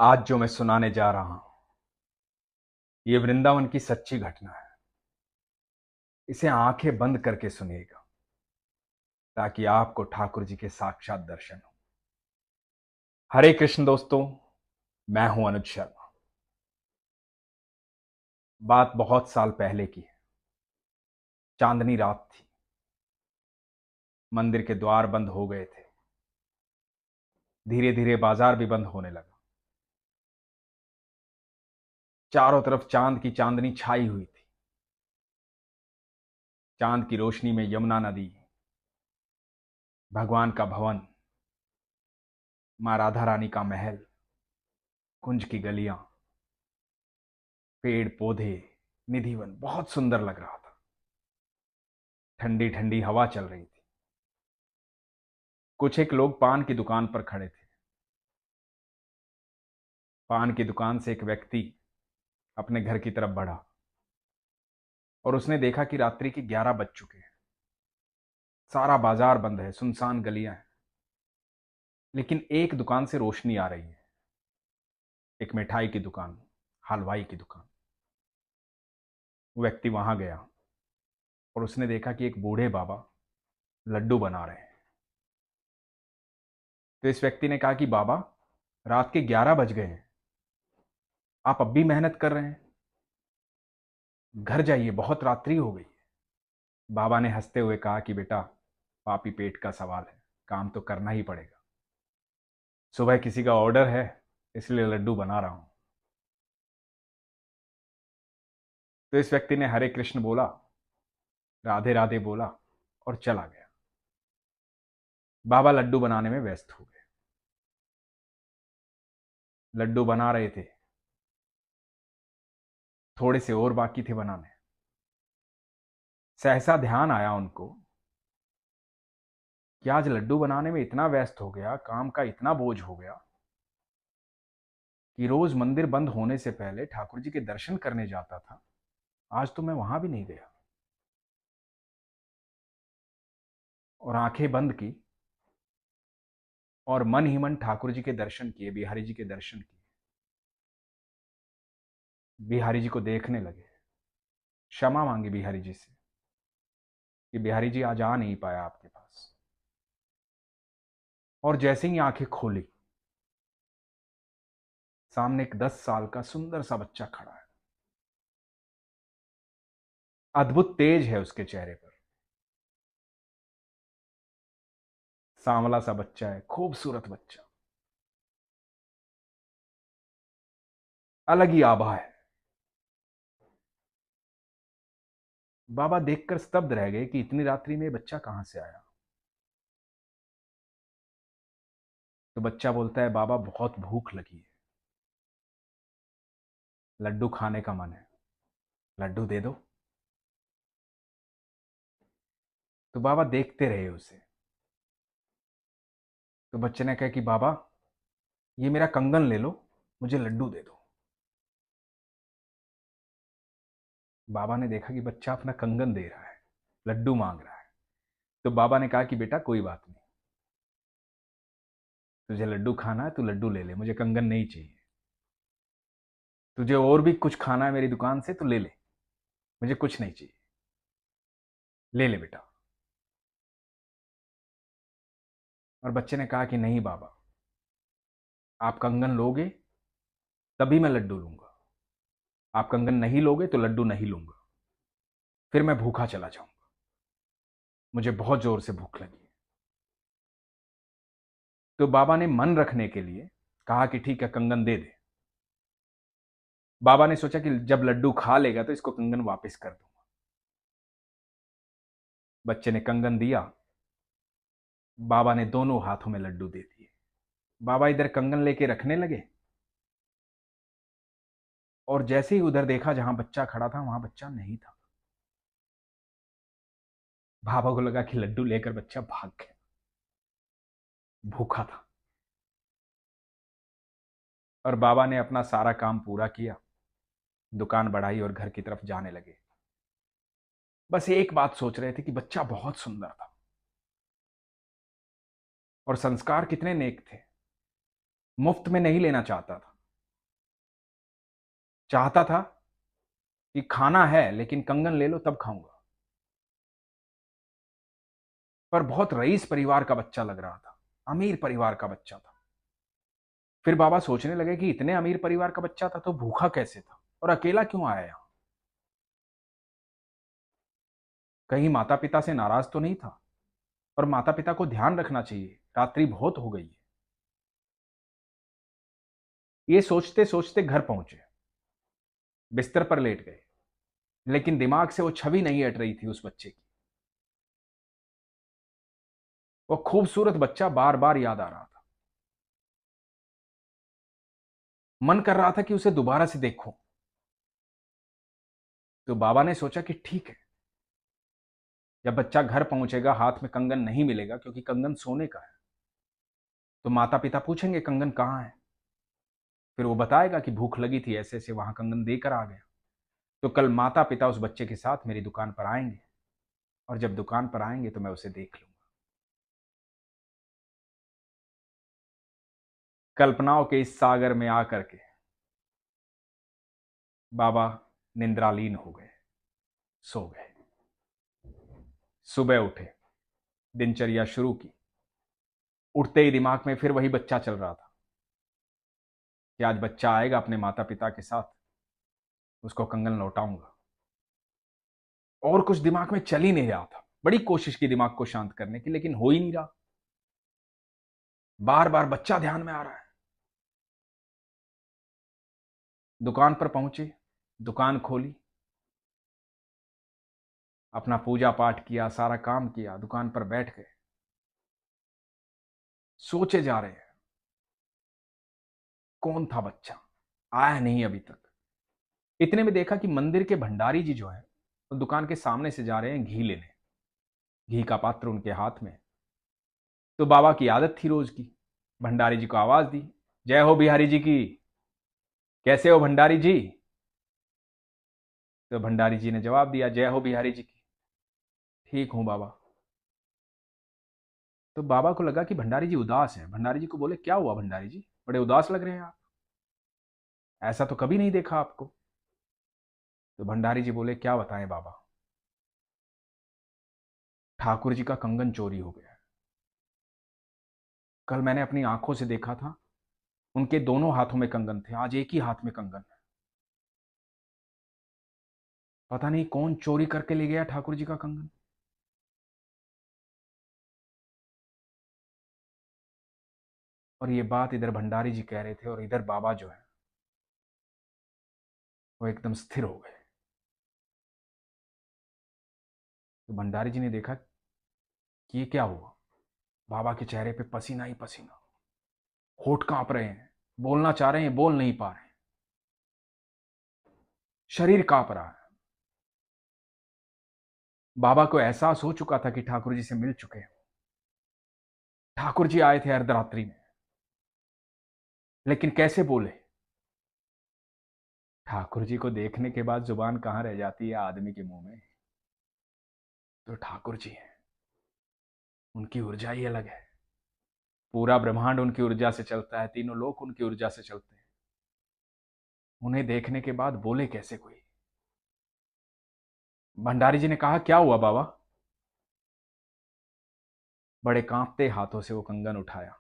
आज जो मैं सुनाने जा रहा हूं, ये वृंदावन की सच्ची घटना है। इसे आंखें बंद करके सुनिएगा ताकि आपको ठाकुर जी के साक्षात दर्शन हो। हरे कृष्ण दोस्तों, मैं हूं अनुज शर्मा। बात बहुत साल पहले की है। चांदनी रात थी। मंदिर के द्वार बंद हो गए थे। धीरे धीरे बाजार भी बंद होने लगा। चारों तरफ चांद की चांदनी छाई हुई थी। चांद की रोशनी में यमुना नदी, भगवान का भवन, मां राधा रानी का महल, कुंज की गलियां, पेड़ पौधे, निधिवन बहुत सुंदर लग रहा था। ठंडी ठंडी हवा चल रही थी। कुछ एक लोग पान की दुकान पर खड़े थे। पान की दुकान से एक व्यक्ति अपने घर की तरफ बढ़ा और उसने देखा कि रात्रि के 11 बज चुके हैं। सारा बाजार बंद है, सुनसान गलियां हैं, लेकिन एक दुकान से रोशनी आ रही है। एक मिठाई की दुकान, हलवाई की दुकान। वो व्यक्ति वहां गया और उसने देखा कि एक बूढ़े बाबा लड्डू बना रहे हैं। तो इस व्यक्ति ने कहा कि बाबा, रात के 11 बज गए हैं, आप अब भी मेहनत कर रहे हैं, घर जाइए, बहुत रात्रि हो गई है। बाबा ने हंसते हुए कहा कि बेटा, पापी पेट का सवाल है, काम तो करना ही पड़ेगा। सुबह किसी का ऑर्डर है, इसलिए लड्डू बना रहा हूं। तो इस व्यक्ति ने हरे कृष्ण बोला, राधे राधे बोला और चला गया। बाबा लड्डू बनाने में व्यस्त हो गए। लड्डू बना रहे थे, थोड़े से और बाकी थे बनाने। सहसा ध्यान आया उनको कि आज लड्डू बनाने में इतना व्यस्त हो गया, काम का इतना बोझ हो गया कि रोज मंदिर बंद होने से पहले ठाकुर जी के दर्शन करने जाता था, आज तो मैं वहां भी नहीं गया। और आंखें बंद की और मन ही मन ठाकुर जी के दर्शन किए, बिहारी जी के दर्शन किए। बिहारी जी को देखने लगे, क्षमा मांगी बिहारी जी से कि बिहारी जी आज आ नहीं पाया आपके पास। और जैसे ही आंखें खोली, सामने एक 10 साल का सुंदर सा बच्चा खड़ा है। अद्भुत तेज है उसके चेहरे पर। सांवला सा बच्चा है, खूबसूरत बच्चा, अलग ही आभा है। बाबा देखकर स्तब्ध रह गए कि इतनी रात्रि में ये बच्चा कहां से आया। तो बच्चा बोलता है, बाबा बहुत भूख लगी है, लड्डू खाने का मन है, लड्डू दे दो। तो बाबा देखते रहे उसे। तो बच्चे ने कहा कि बाबा, ये मेरा कंगन ले लो, मुझे लड्डू दे दो। बाबा ने देखा कि बच्चा अपना कंगन दे रहा है, लड्डू मांग रहा है। तो बाबा ने कहा कि बेटा कोई बात नहीं, तुझे लड्डू खाना है, तू लड्डू ले ले, मुझे कंगन नहीं चाहिए। तुझे और भी कुछ खाना है मेरी दुकान से तो ले ले, मुझे कुछ नहीं चाहिए, ले ले बेटा। और बच्चे ने कहा कि नहीं बाबा, आप कंगन लोगे तभी मैं लड्डू लूंगा, आप कंगन नहीं लोगे तो लड्डू नहीं लूंगा, फिर मैं भूखा चला जाऊंगा, मुझे बहुत जोर से भूख लगी है। तो बाबा ने मन रखने के लिए कहा कि ठीक है, कंगन दे दे। बाबा ने सोचा कि जब लड्डू खा लेगा तो इसको कंगन वापस कर दूंगा। बच्चे ने कंगन दिया, बाबा ने दोनों हाथों में लड्डू दे दिए। बाबा इधर कंगन लेके रखने लगे और जैसे ही उधर देखा जहां बच्चा खड़ा था, वहां बच्चा नहीं था। बाबा को लगा कि लड्डू लेकर बच्चा भाग गया, भूखा था। और बाबा ने अपना सारा काम पूरा किया, दुकान बढ़ाई और घर की तरफ जाने लगे। बस एक बात सोच रहे थे कि बच्चा बहुत सुंदर था और संस्कार कितने नेक थे, मुफ्त में नहीं लेना चाहता था। चाहता था कि खाना है लेकिन कंगन ले लो तब खाऊंगा। पर बहुत रईस परिवार का बच्चा लग रहा था, अमीर परिवार का बच्चा था। फिर बाबा सोचने लगे कि इतने अमीर परिवार का बच्चा था तो भूखा कैसे था और अकेला क्यों आया यहां। कहीं माता पिता से नाराज तो नहीं था, और माता पिता को ध्यान रखना चाहिए, रात्रि बहुत हो गई है। ये सोचते सोचते घर पहुंचे, बिस्तर पर लेट गए, लेकिन दिमाग से वो छवि नहीं हट रही थी उस बच्चे की। वो खूबसूरत बच्चा बार बार याद आ रहा था। मन कर रहा था कि उसे दोबारा से देखूं। तो बाबा ने सोचा कि ठीक है, जब बच्चा घर पहुंचेगा हाथ में कंगन नहीं मिलेगा, क्योंकि कंगन सोने का है, तो माता पिता पूछेंगे कंगन कहाँ है। फिर वो बताएगा कि भूख लगी थी, ऐसे ऐसे वहां कंगन देकर आ गया। तो कल माता पिता उस बच्चे के साथ मेरी दुकान पर आएंगे, और जब दुकान पर आएंगे तो मैं उसे देख लूंगा। कल्पनाओं के इस सागर में आकर के बाबा निंद्रालीन हो गए, सो गए। सुबह उठे, दिनचर्या शुरू की। उठते ही दिमाग में फिर वही बच्चा चल रहा था कि आज बच्चा आएगा अपने माता पिता के साथ, उसको कंगन लौटाऊंगा। और कुछ दिमाग में चल ही नहीं रहा था। बड़ी कोशिश की दिमाग को शांत करने की, लेकिन हो ही नहीं रहा। बार बार बच्चा ध्यान में आ रहा है। दुकान पर पहुंचे, दुकान खोली, अपना पूजा पाठ किया, सारा काम किया, दुकान पर बैठ गए। सोचे जा रहे हैं कौन था बच्चा, आया नहीं अभी तक। इतने में देखा कि मंदिर के भंडारी जी जो है वो दुकान के सामने से जा रहे हैं घी लेने। घी का पात्र उनके हाथ में। तो बाबा की आदत थी रोज की, भंडारी जी को आवाज दी, जय हो बिहारी जी की, कैसे हो भंडारी जी। तो भंडारी जी ने जवाब दिया, जय हो बिहारी जी की, ठीक हूं बाबा। तो बाबा को लगा कि भंडारी जी उदास है। भंडारी जी को बोले, क्या हुआ भंडारी जी, बड़े उदास लग रहे हैं आप, ऐसा तो कभी नहीं देखा आपको। तो भंडारी जी बोले, क्या बताएं बाबा, ठाकुर जी का कंगन चोरी हो गया है। कल मैंने अपनी आंखों से देखा था, उनके दोनों हाथों में कंगन थे, आज एक ही हाथ में कंगन है। पता नहीं कौन चोरी करके ले गया ठाकुर जी का कंगन। और ये बात इधर भंडारी जी कह रहे थे, और इधर बाबा जो है वो एकदम स्थिर हो गए। तो भंडारी जी ने देखा कि ये क्या हुआ। बाबा के चेहरे पे पसीना ही पसीना, होठ कांप रहे हैं, बोलना चाह रहे हैं बोल नहीं पा रहे हैं, शरीर कांप रहा है। बाबा को एहसास हो चुका था कि ठाकुर जी से मिल चुके हैं। ठाकुर जी आए थे अर्धरात्रि में, लेकिन कैसे बोले। ठाकुर जी को देखने के बाद जुबान कहां रह जाती है आदमी के मुंह में। तो ठाकुर जी हैं, उनकी ऊर्जा ही अलग है। पूरा ब्रह्मांड उनकी ऊर्जा से चलता है, तीनों लोक उनकी ऊर्जा से चलते हैं। उन्हें देखने के बाद बोले कैसे कोई। भंडारी जी ने कहा, क्या हुआ बाबा। बड़े कांपते हाथों से वो कंगन उठाया,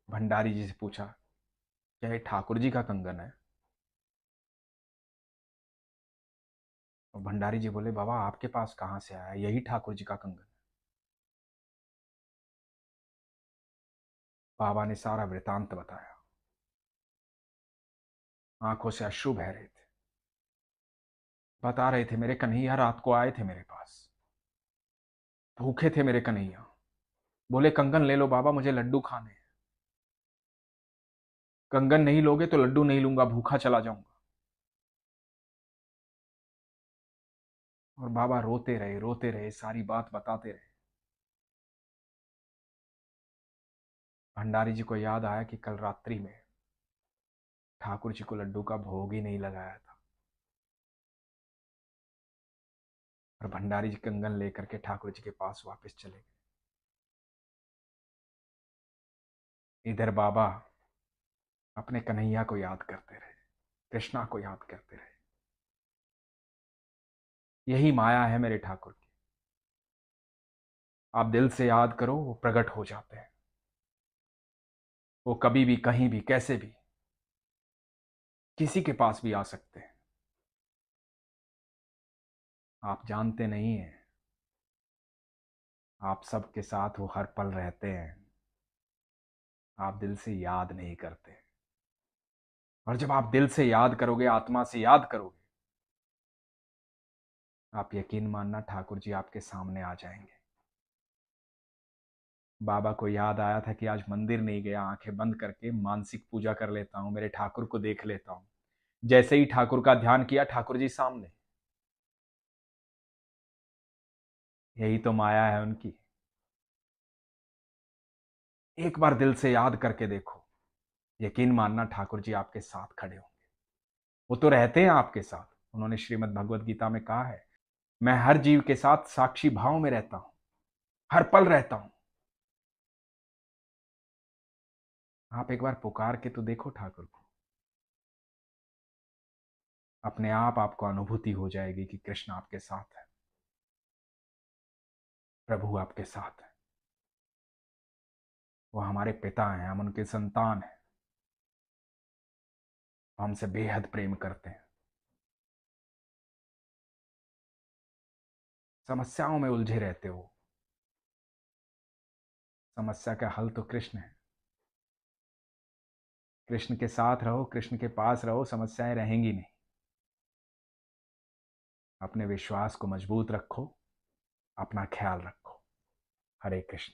भंडारी जी से पूछा, क्या ये ठाकुर जी का कंगन है। और भंडारी जी बोले, बाबा आपके पास कहां से आया, यही ठाकुर जी का कंगन है। बाबा ने सारा वृतांत बताया, आंखों से अश्रु बह रहे थे। बता रहे थे, मेरे कन्हैया रात को आए थे मेरे पास, भूखे थे मेरे कन्हैया, बोले कंगन ले लो बाबा, मुझे लड्डू खाने हैं। कंगन नहीं लोगे तो लड्डू नहीं लूंगा, भूखा चला जाऊंगा। और बाबा रोते रहे, सारी बात बताते रहे। भंडारी जी को याद आया कि कल रात्रि में ठाकुर जी को लड्डू का भोग ही नहीं लगाया था। और भंडारी जी कंगन लेकर के ठाकुर जी के पास वापस चले गए। इधर बाबा अपने कन्हैया को याद करते रहे। कृष्णा को याद करते रहे। यही माया है मेरे ठाकुर की। आप दिल से याद करो, वो प्रकट हो जाते हैं। वो कभी भी, कहीं भी, कैसे भी, किसी के पास भी आ सकते हैं। आप जानते नहीं हैं, आप सबके साथ वो हर पल रहते हैं। आप दिल से याद नहीं करते। और जब आप दिल से याद करोगे, आत्मा से याद करोगे, आप यकीन मानना ठाकुर जी आपके सामने आ जाएंगे। बाबा को याद आया था कि आज मंदिर नहीं गया, आंखें बंद करके मानसिक पूजा कर लेता हूं, मेरे ठाकुर को देख लेता हूं। जैसे ही ठाकुर का ध्यान किया, ठाकुर जी सामने। यही तो माया है उनकी। एक बार दिल से याद करके देखो, यकीन मानना ठाकुर जी आपके साथ खड़े होंगे। वो तो रहते हैं आपके साथ। उन्होंने श्रीमद् भगवत गीता में कहा है, मैं हर जीव के साथ साक्षी भाव में रहता हूं, हर पल रहता हूं। आप एक बार पुकार के तो देखो ठाकुर को। अपने आप आपको अनुभूति हो जाएगी कि कृष्ण आपके साथ है, प्रभु आपके साथ है। वो हमारे पिता हैं, हम उनके संतान हैं। वो हमसे बेहद प्रेम करते हैं। समस्याओं में उलझे रहते हो, समस्या का हल तो कृष्ण है। कृष्ण के साथ रहो, कृष्ण के पास रहो, समस्याएं रहेंगी नहीं। अपने विश्वास को मजबूत रखो, अपना ख्याल रखो। हरे कृष्ण।